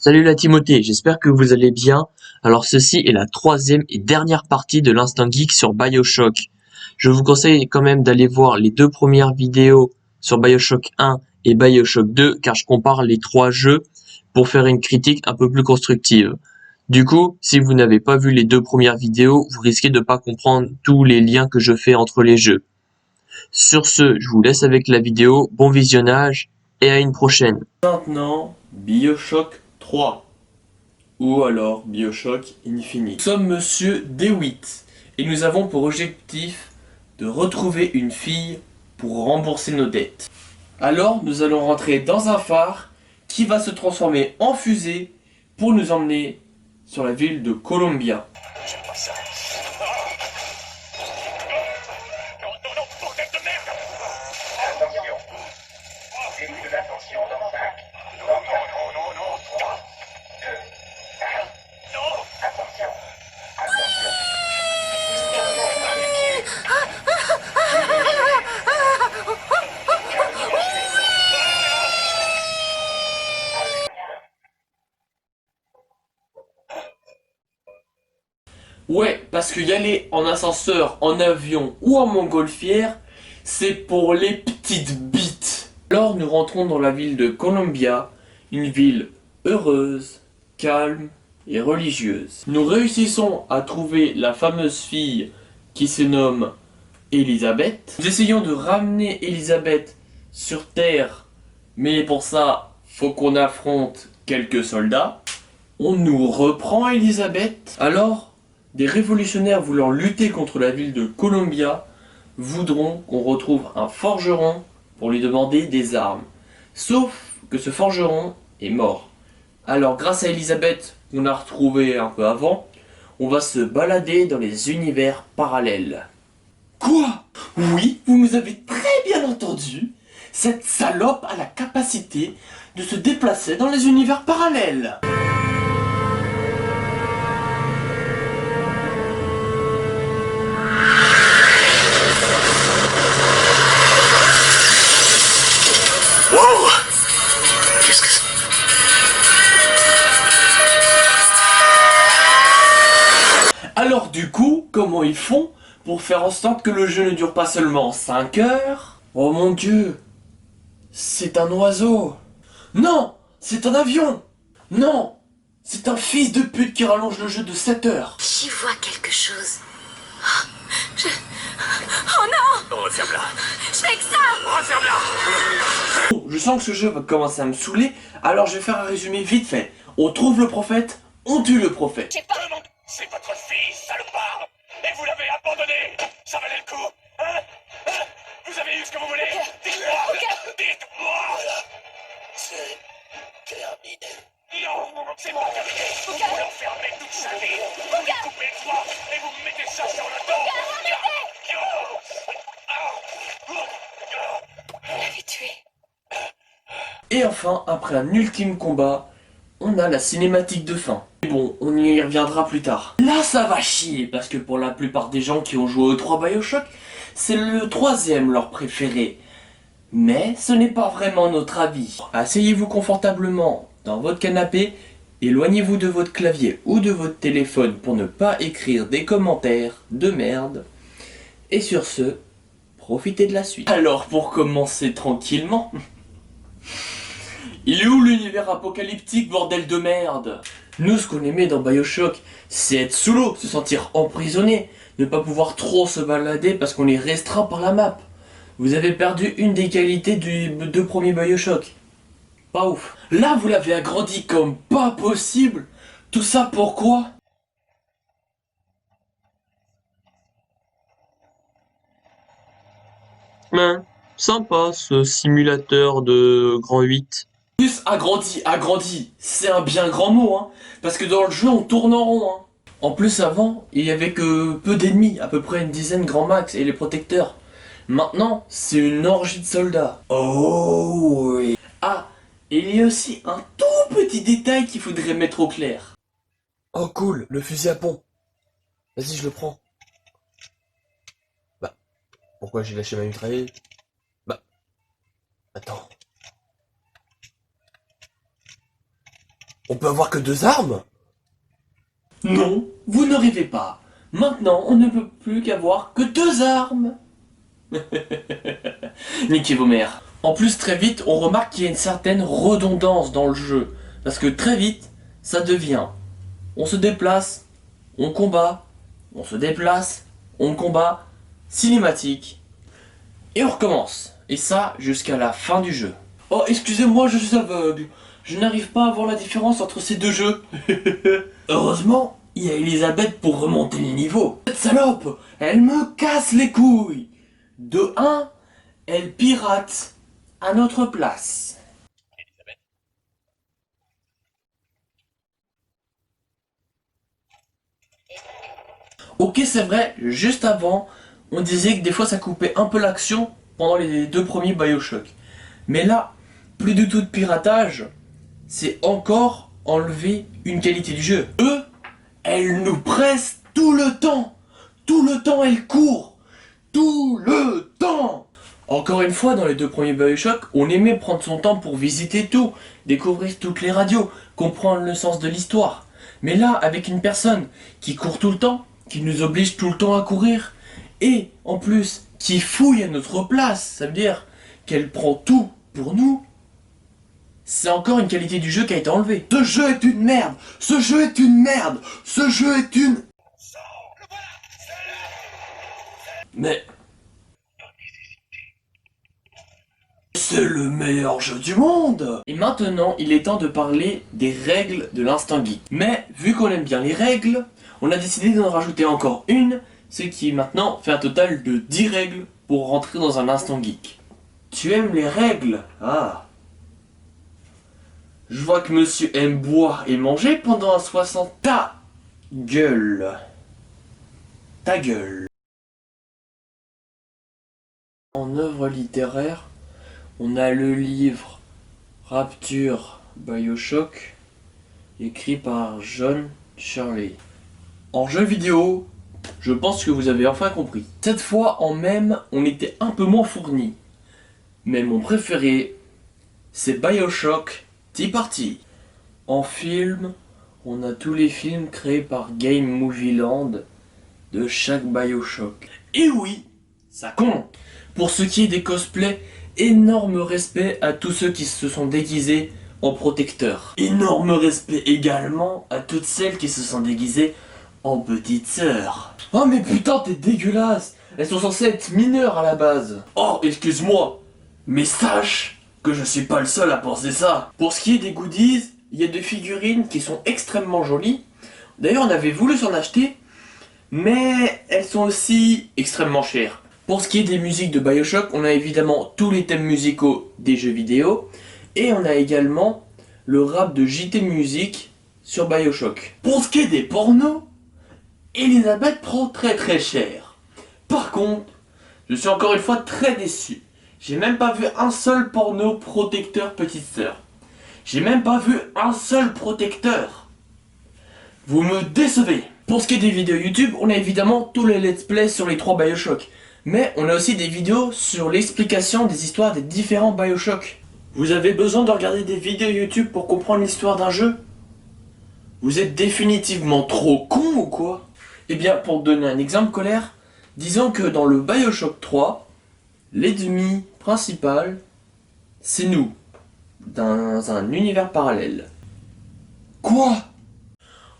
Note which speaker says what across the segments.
Speaker 1: Salut la Timothée, j'espère que vous allez bien. Alors ceci est la troisième et dernière partie de l'Instant Geek sur BioShock. Je vous conseille quand même d'aller voir les deux premières vidéos sur BioShock 1 et BioShock 2 car je compare les trois jeux pour faire une critique un peu plus constructive. Du coup, si vous n'avez pas vu les deux premières vidéos, vous risquez de pas comprendre tous les liens que je fais entre les jeux. Sur ce, je vous laisse avec la vidéo, bon visionnage et à une prochaine.
Speaker 2: Maintenant, BioShock 3, ou alors BioShock Infinite. Nous sommes Monsieur DeWitt, et nous avons pour objectif de retrouver une fille pour rembourser nos dettes. Alors, nous allons rentrer dans un phare qui va se transformer en fusée pour nous emmener sur la ville de Columbia.
Speaker 3: J'aime pas ça. Non, non, non, bordel de merde! Attention. Cellule d'attention dans 5. Non, non, non, non, non. 3, 2, 1. Non! Attention. Attention.
Speaker 2: Ouais, parce que y aller en ascenseur, en avion ou en montgolfière, c'est pour les petites bites. Alors nous rentrons dans la ville de Columbia, une ville heureuse, calme et religieuse. Nous réussissons à trouver la fameuse fille qui se nomme Elisabeth. Nous essayons de ramener Elisabeth sur Terre, mais pour ça, faut qu'on affronte quelques soldats. On nous reprend Elisabeth. Alors, des révolutionnaires voulant lutter contre la ville de Columbia voudront qu'on retrouve un forgeron pour lui demander des armes. Sauf que ce forgeron est mort. Alors grâce à Elisabeth, qu'on a retrouvée un peu avant, on va se balader dans les univers parallèles. Quoi? Oui, vous nous avez très bien entendu. Cette salope a la capacité de se déplacer dans les univers parallèles.
Speaker 3: Wow! Qu'est-ce que c'est?
Speaker 2: Alors du coup, comment ils font pour faire en sorte que le jeu ne dure pas seulement 5 heures? Oh mon dieu! C'est un oiseau! Non! C'est un avion! Non! C'est un fils de pute qui rallonge le jeu de 7 heures!
Speaker 4: J'y vois quelque chose. Oh non!
Speaker 3: Referme-la.
Speaker 4: Je fais que ça!
Speaker 3: Referme-la!
Speaker 2: Bon, je sens que ce jeu va commencer à me saouler, alors je vais faire un résumé vite fait. On trouve le prophète, on tue le prophète.
Speaker 3: C'est votre fille, salopard! Et vous l'avez abandonné! Ça valait le coup! Hein? Vous avez eu ce que vous voulez? Dites-moi! Dites-moi! C'est terminé. Non, c'est pas terminé! Vous l'enfermez toute sa vie! Vous lui coupez le doigt et vous mettez ça sur le dos!
Speaker 4: On l'avait tué.
Speaker 2: Et enfin, après un ultime combat, on a la cinématique de fin. Mais bon, on y reviendra plus tard. Là, ça va chier, parce que pour la plupart des gens qui ont joué aux 3 Bioshock, c'est le troisième leur préféré. Mais ce n'est pas vraiment notre avis. Asseyez-vous confortablement dans votre canapé, éloignez-vous de votre clavier ou de votre téléphone pour ne pas écrire des commentaires de merde. Et sur ce, profitez de la suite. Alors pour commencer tranquillement, il est où l'univers apocalyptique, bordel de merde? Nous, ce qu'on aimait dans Bioshock, c'est être sous l'eau, se sentir emprisonné, ne pas pouvoir trop se balader parce qu'on est restreint par la map. Vous avez perdu une des qualités des deux premiers Bioshock. Pas ouf. Là, vous l'avez agrandi comme pas possible. Tout ça pourquoi?
Speaker 1: Sympa ce simulateur de grand 8.
Speaker 2: Plus agrandi, c'est un bien grand mot, hein. Parce que dans le jeu, on tourne en rond, hein. En plus, avant, il y avait que peu d'ennemis, à peu près une dizaine grand max, et les protecteurs. Maintenant, c'est une orgie de soldats. Oh oui. Ah, et il y a aussi un tout petit détail qu'il faudrait mettre au clair.
Speaker 5: Oh cool, le fusil à pompe. Vas-y, je le prends. Bah, pourquoi j'ai lâché ma mitrailleuse? Bah, attends. On peut avoir que 2 armes?
Speaker 2: Non, vous ne rêvez pas. Maintenant, on ne peut plus qu'avoir que 2 armes. Niquez vos mères. En plus, très vite, on remarque qu'il y a une certaine redondance dans le jeu. Parce que très vite, ça devient... On se déplace, on combat, on se déplace, on combat, cinématique. Et on recommence. Et ça, jusqu'à la fin du jeu. Oh, excusez-moi, je suis aveugle. Je n'arrive pas à voir la différence entre ces deux jeux. Heureusement, il y a Elisabeth pour remonter les niveaux. Cette salope, elle me casse les couilles. De 1, elle pirate à notre place. Ok, c'est vrai, juste avant, on disait que des fois ça coupait un peu l'action pendant les 2 premiers Bioshock. Mais là, plus du tout de piratage, c'est encore enlever une qualité du jeu. Eux, elles nous pressent tout le temps. Tout le temps, elles courent. Tout le temps. Encore une fois, dans les 2 premiers Bioshock, on aimait prendre son temps pour visiter tout, découvrir toutes les radios, comprendre le sens de l'histoire. Mais là, avec une personne qui court tout le temps, qui nous oblige tout le temps à courir, et en plus, qui fouille à notre place, ça veut dire qu'elle prend tout pour nous, c'est encore une qualité du jeu qui a été enlevée. Ce jeu est une merde. Ce jeu est une merde. Ce jeu est une... Mais... C'est le meilleur jeu du monde. Et maintenant, il est temps de parler des règles de l'Instant Geek. Mais, vu qu'on aime bien les règles, on a décidé d'en rajouter encore une, ce qui maintenant fait un total de 10 règles pour rentrer dans un Instant Geek. Tu aimes les règles? Ah. Je vois que monsieur aime boire et manger pendant un 60... Ta gueule. Ta gueule. En œuvre littéraire, on a le livre Rapture Bioshock, écrit par John Shirley. En jeu vidéo, je pense que vous avez enfin compris. Cette fois, en même, on était un peu moins fourni. Mais mon préféré, c'est Bioshock Tea Party. En film, on a tous les films créés par Game Movie Land de chaque Bioshock. Et oui, ça compte. Pour ce qui est des cosplays, énorme respect à tous ceux qui se sont déguisés en protecteurs. Énorme respect également à toutes celles qui se sont déguisées en petite sœur. Oh mais putain, t'es dégueulasse. Elles sont censées être mineures à la base. Oh, excuse-moi, mais sache que je suis pas le seul à penser ça. Pour ce qui est des goodies, il y a des figurines qui sont extrêmement jolies. D'ailleurs, on avait voulu s'en acheter, mais elles sont aussi extrêmement chères. Pour ce qui est des musiques de Bioshock, on a évidemment tous les thèmes musicaux des jeux vidéo, et on a également le rap de JT Music sur Bioshock. Pour ce qui est des pornos, Elisabeth prend très cher. Par contre, je suis encore une fois très déçu. J'ai même pas vu un seul porno protecteur petite sœur. J'ai même pas vu un seul protecteur. Vous me décevez. Pour ce qui est des vidéos YouTube, on a évidemment tous les let's play sur les 3 Bioshock. Mais on a aussi des vidéos sur l'explication des histoires des différents Bioshock. Vous avez besoin de regarder des vidéos YouTube pour comprendre l'histoire d'un jeu? Vous êtes définitivement trop con ou quoi? Eh bien, pour donner un exemple colère, disons que dans le Bioshock 3, l'ennemi principal, c'est nous, dans un univers parallèle. Quoi?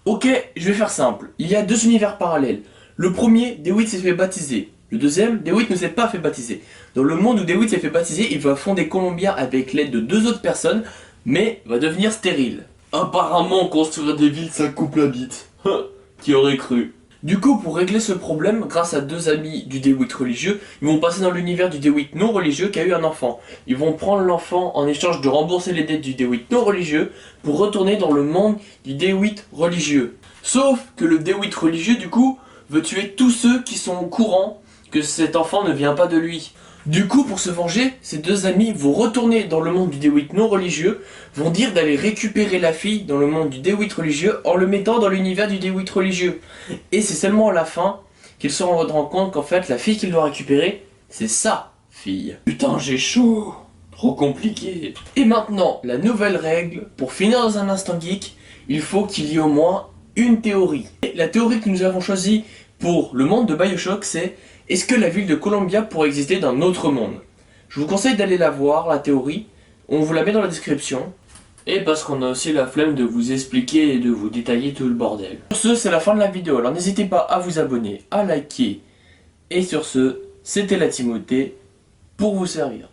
Speaker 2: Ok, je vais faire simple. Il y a 2 univers parallèles. Le premier, DeWitt s'est fait baptiser. Le deuxième, DeWitt ne s'est pas fait baptiser. Dans le monde où DeWitt s'est fait baptiser, il va fonder Columbia avec l'aide de 2 autres personnes, mais va devenir stérile. Apparemment, construire des villes, ça coupe la bite. Qui aurait cru? Du coup, pour régler ce problème, grâce à 2 amis du DeWitt religieux, ils vont passer dans l'univers du DeWitt non religieux qui a eu un enfant. Ils vont prendre l'enfant en échange de rembourser les dettes du DeWitt non religieux pour retourner dans le monde du DeWitt religieux. Sauf que le DeWitt religieux, du coup, veut tuer tous ceux qui sont au courant que cet enfant ne vient pas de lui. Du coup, pour se venger, ces 2 amis vont retourner dans le monde du DeWitt non religieux, vont dire d'aller récupérer la fille dans le monde du DeWitt religieux en le mettant dans l'univers du DeWitt religieux. Et c'est seulement à la fin qu'ils se rendront compte qu'en fait, la fille qu'il doit récupérer, c'est sa fille. Putain, j'ai chaud. Trop compliqué. Et maintenant, la nouvelle règle, pour finir dans un instant geek, il faut qu'il y ait au moins une théorie. Et la théorie que nous avons choisie pour le monde de BioShock, c'est: est-ce que la ville de Columbia pourrait exister dans un autre monde? Je vous conseille d'aller la voir, la théorie. On vous la met dans la description. Et parce qu'on a aussi la flemme de vous expliquer et de vous détailler tout le bordel. Sur ce, c'est la fin de la vidéo. Alors n'hésitez pas à vous abonner, à liker. Et sur ce, c'était la Timothée pour vous servir.